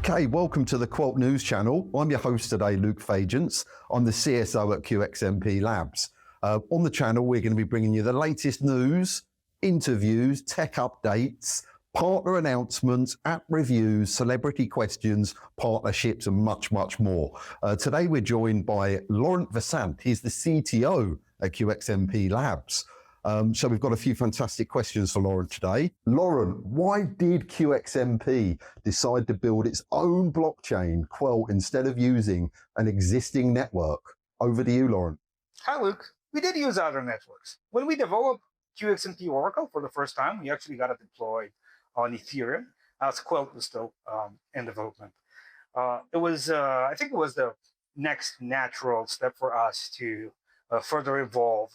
Okay, welcome to the Quilt News channel. I'm your host today, Luke Fagents. I'm the CSO at QXMP Labs. On the channel, we're going to be bringing you the latest news, interviews, tech updates, partner announcements, app reviews, celebrity questions, partnerships, and much, much more. Today, we're joined by Laurent Vassant. He's the CTO at QXMP Labs. So we've got a few fantastic questions for Laurent today. Laurent, why did QXMP decide to build its own blockchain, Quilt, instead of using an existing network? Over to you, Laurent. Hi, Luke. We did use other networks. When we developed QXMP Oracle for the first time, we actually got it deployed on Ethereum, as Quilt was still in development. I think it was the next natural step for us to further evolve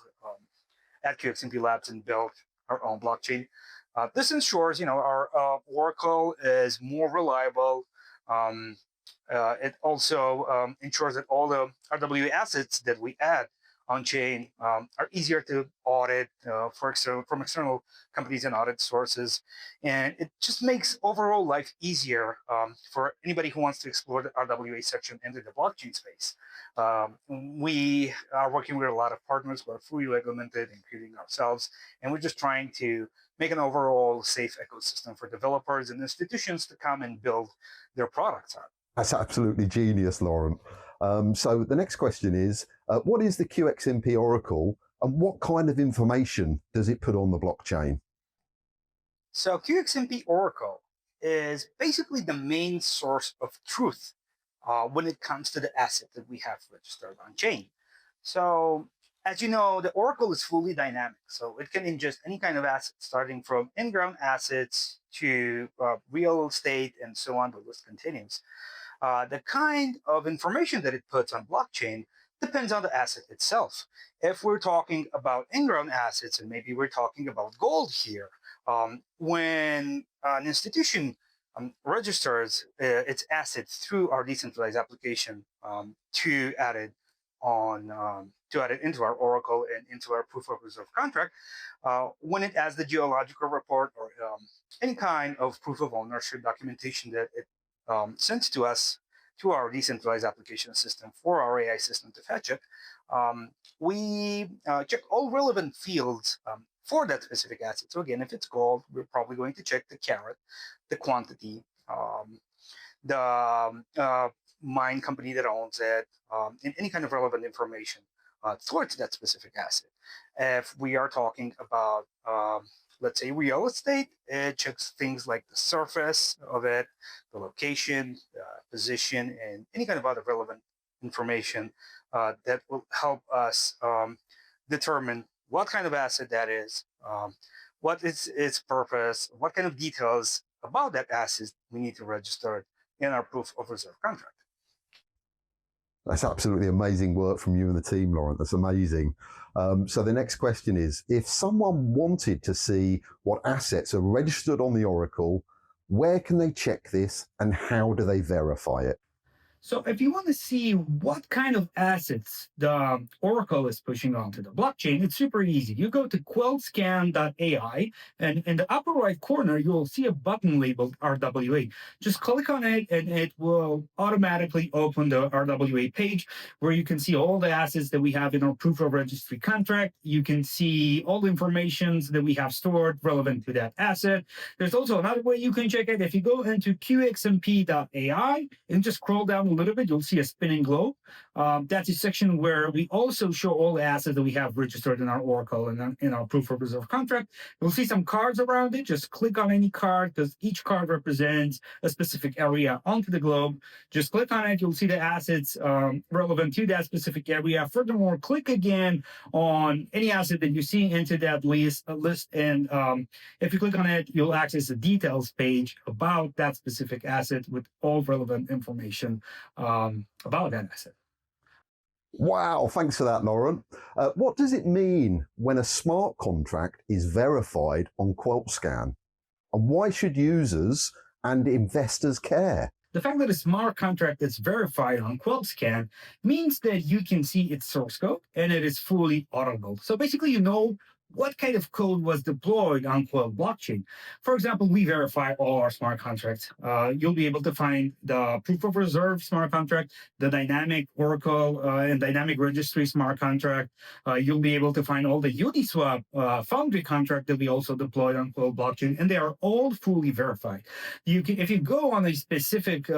at QXMP Labs and build our own blockchain. This ensures, our Oracle is more reliable. It also ensures that all the RWA assets that we add on chain are easier to audit from external companies and audit sources. And it just makes overall life easier for anybody who wants to explore the RWA section into the blockchain space. We are working with a lot of partners who are fully regulated, including ourselves, and we're just trying to make an overall safe ecosystem for developers and institutions to come and build their products on. That's absolutely genius, Laurent. So the next question is, what is the QXMP Oracle and what kind of information does it put on the blockchain? So QXMP Oracle is basically the main source of truth when it comes to the asset that we have registered on chain. So as you know, the Oracle is fully dynamic. So it can ingest any kind of asset, starting from in-ground assets to real estate and so on, the list continues. The kind of information that it puts on blockchain depends on the asset itself. If we're talking about in-ground assets, and maybe we're talking about gold here, when an institution registers its assets through our decentralized application to add it into our Oracle and into our proof of reserve contract, when it adds the geological report or any kind of proof of ownership documentation that it sends to us to our decentralized application system for our AI system to fetch it, we check all relevant fields for that specific asset. So again, if it's gold, we're probably going to check the carat, the quantity, the mine company that owns it, and any kind of relevant information towards that specific asset. If we are talking about let's say real estate, it checks things like the surface of it, the location, the position, and any kind of other relevant information that will help us determine what kind of asset that is, what is its purpose, what kind of details about that asset we need to register in our proof of reserve contract. That's absolutely amazing work from you and the team, Laurent. That's amazing. So the next question is, if someone wanted to see what assets are registered on the Oracle, where can they check this and how do they verify it? So if you want to see what kind of assets the Oracle is pushing onto the blockchain, it's super easy. You go to QELTScan.ai, and in the upper right corner, you'll see a button labeled RWA. Just click on it, and it will automatically open the RWA page where you can see all the assets that we have in our proof of registry contract. You can see all the information that we have stored relevant to that asset. There's also another way you can check it. If you go into QXMP.ai and just scroll down a little bit, you'll see a spinning globe. That's a section where we also show all the assets that we have registered in our Oracle and in our proof of reserve contract. You'll see some cards around it. Just click on any card because each card represents a specific area onto the globe. Just click on it. You'll see the assets relevant to that specific area. Furthermore, click again on any asset that you see into that list. And if you click on it, you'll access the details page about that specific asset with all relevant information about that asset. Wow, thanks for that, Laurent. What does it mean when a smart contract is verified on QuiltScan? And why should users and investors care? The fact that a smart contract is verified on QuiltScan means that you can see its source code and it is fully auditable. So basically, you know what kind of code was deployed on Quilt blockchain. For example, we verify all our smart contracts. You'll be able to find the proof of reserve smart contract, the dynamic Oracle and dynamic registry smart contract. You'll be able to find all the Uniswap Foundry contract that we also deployed on Quilt blockchain, and they are all fully verified. If you go on a specific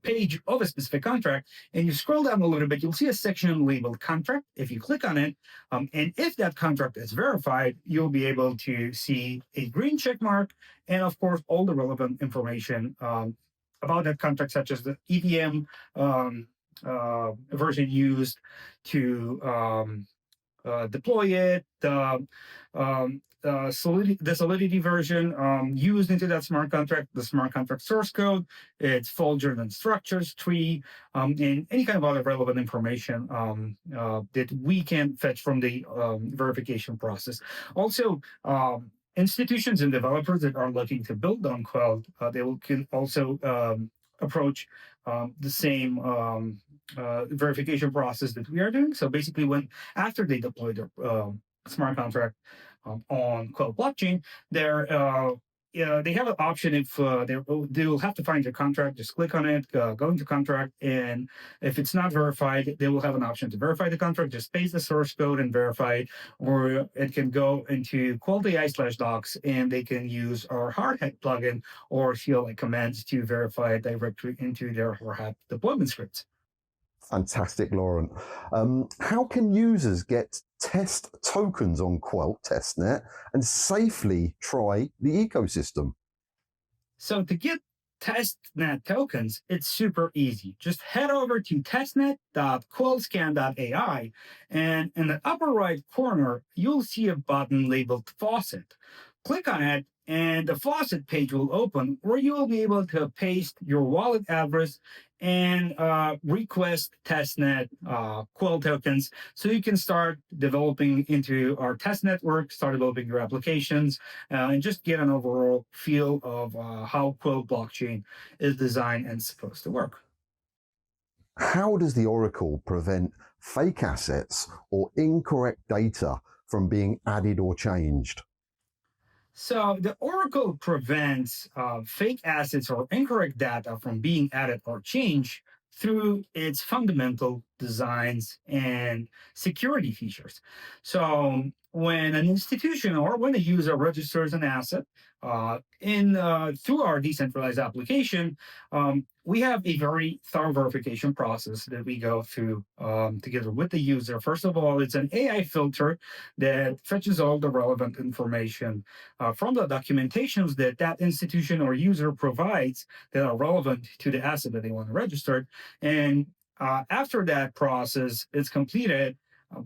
page of a specific contract and you scroll down a little bit, you'll see a section labeled contract. If you click on it, and if that contract is verified, you'll be able to see a green check mark and, of course, all the relevant information about that contract, such as the EVM version used to deploy it, the Solidity version used into that smart contract, the smart contract source code, its folder and structures tree, and any kind of other relevant information that we can fetch from the verification process. Also, institutions and developers that are looking to build on Quilt, can also approach the same verification process that we are doing. So basically, after they deploy their smart contract on Quilt blockchain, they have an option. If they will have to find their contract, just click on it, go into contract, and if it's not verified, they will have an option to verify the contract. Just paste the source code and verify it, or it can go into Quilt AI/docs, and they can use our Hardhat plugin or CLI commands to verify it directly into their Hardhat deployment scripts. Fantastic, Laurent. How can users get test tokens on Quilt testnet and safely try the ecosystem? So to get testnet tokens, it's super easy. Just head over to testnet.QELTScan.ai, and in the upper right corner, you'll see a button labeled Faucet. Click on it, and the faucet page will open where you will be able to paste your wallet address and request testnet Quilt tokens, so you can start developing into our test network, start developing your applications, and just get an overall feel of how Quilt blockchain is designed and supposed to work. How does the Oracle prevent fake assets or incorrect data from being added or changed? So the Oracle prevents fake assets or incorrect data from being added or changed through its fundamental designs and security features. So when an institution or when a user registers an asset through our decentralized application, we have a very thorough verification process that we go through together with the user. First of all, it's an AI filter that fetches all the relevant information from the documentations that institution or user provides that are relevant to the asset that they want to register. And after that process is completed,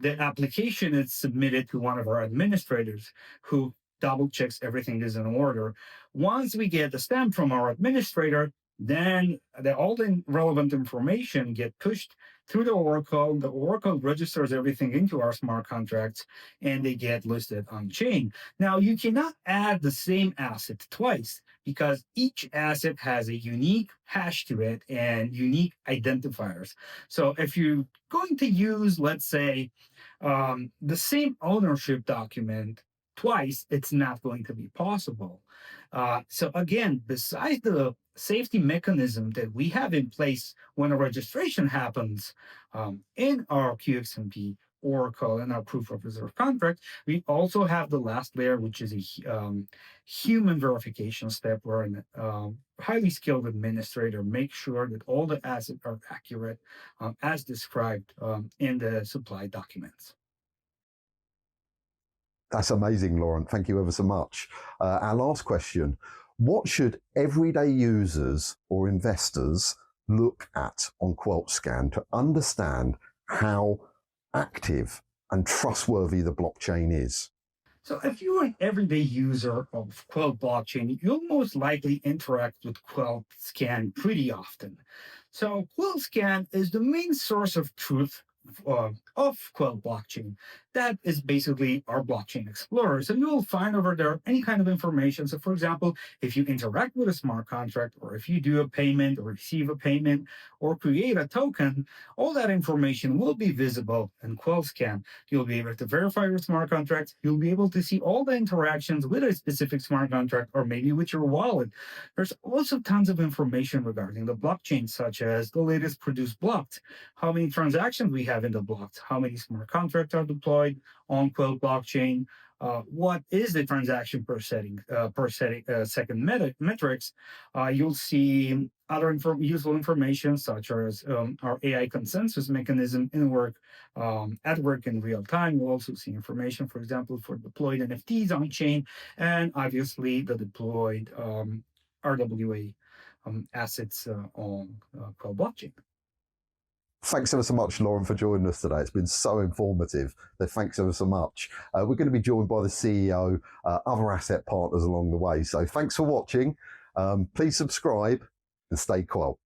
the application is submitted to one of our administrators who double checks everything is in order. Once we get the stamp from our administrator, then all the relevant information get pushed through the Oracle. The Oracle registers everything into our smart contracts, and they get listed on chain. Now, you cannot add the same asset twice because each asset has a unique hash to it and unique identifiers. So if you're going to use, let's say, the same ownership document twice, it's not going to be possible. So again, besides the safety mechanism that we have in place when a registration happens in our QXMP Oracle and our proof of reserve contract, we also have the last layer, which is a human verification step where a highly skilled administrator makes sure that all the assets are accurate as described in the supply documents. That's amazing, Laurent. Thank you ever so much. Our last question: what should everyday users or investors look at on QuiltScan to understand how active and trustworthy the blockchain is? So if you're an everyday user of Quilt blockchain, you'll most likely interact with QuiltScan pretty often. So QuiltScan is the main source of truth of Quilt blockchain. That is basically our blockchain explorer. So you will find over there any kind of information. So for example, if you interact with a smart contract, or if you do a payment or receive a payment or create a token, all that information will be visible in QuellScan. You'll be able to verify your smart contract. You'll be able to see all the interactions with a specific smart contract or maybe with your wallet. There's also tons of information regarding the blockchain, such as the latest produced blocks, how many transactions we have in the blocks, how many smart contracts are deployed on Quilt blockchain, what is the transaction second metrics. You'll see other useful information such as our AI consensus mechanism at work in real time. You'll also see information, for example, for deployed NFTs on chain, and obviously the deployed RWA assets on Quilt blockchain. Thanks ever so much, Lauren, for joining us today. It's been so informative. Thanks ever so much. We're going to be joined by the CEO, other asset partners along the way. So thanks for watching. Please subscribe and stay Quilt.